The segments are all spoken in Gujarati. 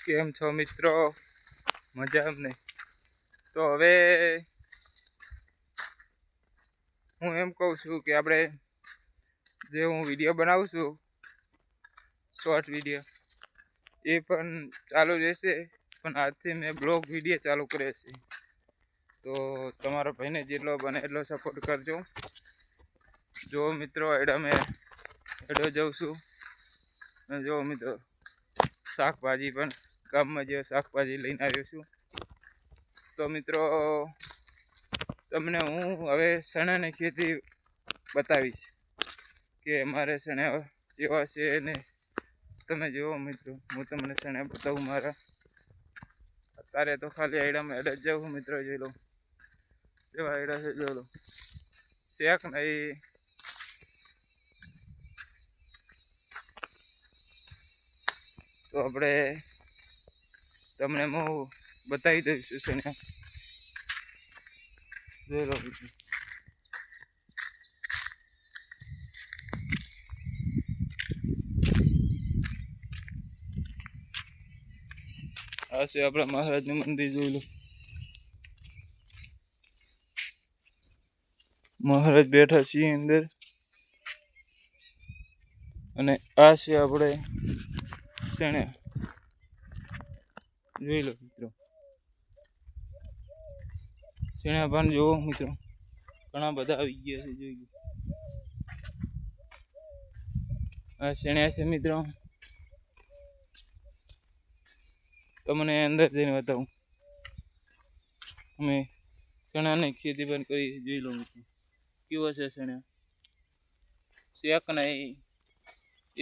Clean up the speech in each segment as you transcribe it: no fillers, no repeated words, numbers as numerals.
કેમ છો મિત્રો? મજા એમ નહીં? તો હવે હું એમ કહું છું કે આપણે જે હું વિડીયો બનાવું છું શોર્ટ વિડીયો એ પણ ચાલુ રહેશે, પણ આજથી મેં બ્લોગ વિડીયો ચાલુ કર્યો છે. તો તમારા ભાઈને જેટલો બને એટલો સપોર્ટ કરજો. જો મિત્રો એડો જાઉં છું અને જો મિત્રો શાકભાજી પણ ગામમાં જે શાકભાજી લઈને આવ્યો છું. તો મિત્રો તમને હું હવે ચણાની ખેતી બતાવીશ કે અમારે ચણા જેવા છે ને તમે જુઓ મિત્રો, હું તમને ચણા બતાવું મારા. અત્યારે તો ખાલી આઈડામાં એડ જ જાઉં મિત્રો, જોઈ લો જેવા આઈડા છે, જોઈ લો શેક નહીં. તો આપણે તમને હું બતાવી દઈશું ચણા, જોઈ લો મિત્રો. આ છે આપણા મહારાજનું મંદિર, જોઈ લો. મહારાજ બેઠા છીએ અંદર, અને આ છે આપણે ચણા, જોઈ લો મિત્રો. ચણા પણ જુઓ મિત્રો, ઘણા બધા આવી ગયા છે, જોઈ લો. આ ચણા છે મિત્રો, તમને અંદર જઈને બતાવું. અમે ચણાની ખેતી પણ કરી, જોઈ લો મિત્રો. કેવો છે ચણા, શેક નહીં,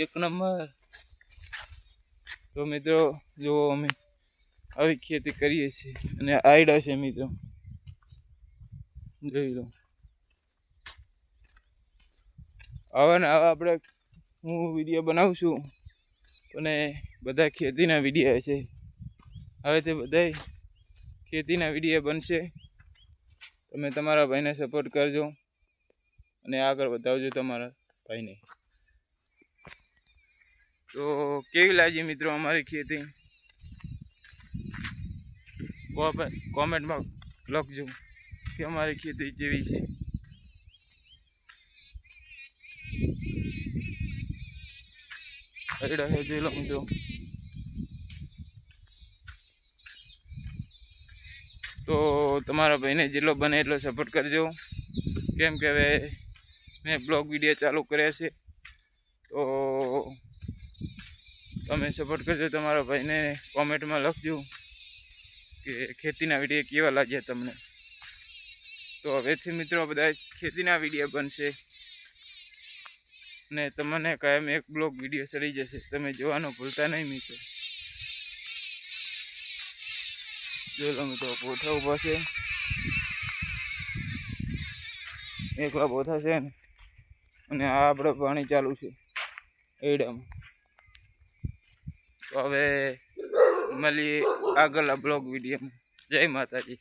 એક નંબર. તો મિત્રો જુઓ, અમે આવી ખેતી કરીએ છીએ અને આઈડા છે મિત્રો, જોઈ લો. આવા ને આવા આપણે હું વિડીયો બનાવું છું, અને બધા ખેતીના વિડીયો છે. હવે તે બધા ખેતીના વિડીયો બનશે. તમે તમારા ભાઈને સપોર્ટ કરજો અને આગળ વધાવજો તમારા ભાઈને. તો કેવી લાગી મિત્રો અમારી ખેતી? કોમેન્ટમાં લખજો કે અમારી ખેતી જેવી છે. જોઈ લો મિત્રો. તો તમારા ભાઈને જેટલો બને એટલો સપોર્ટ કરજો, કેમ કે હવે મેં બ્લોગ વિડીયો ચાલુ કર્યા છે. તો તમે સપોર્ટ કરજો તમારા ભાઈને. કોમેન્ટમાં લખજો કે ખેતીના વિડીયો કેવા લાગ્યા તમને. તો હવેથી મિત્રો બધા ખેતીના વિડીયો બનશે, ને તમને કાયમ એક બ્લોગ વિડીયો ચડી જશે. તમે જોવાનું ભૂલતા નહીં મિત્રો. જોઈ લો મિત્રો, પોથા ઊભા છે, એકલા પોથા છે ને, અને આ આપણે પાણી ચાલુ છે એડામાં. તો હવે મળીએ આગળના બ્લોગ વિડીયોમાં. જય માતાજી.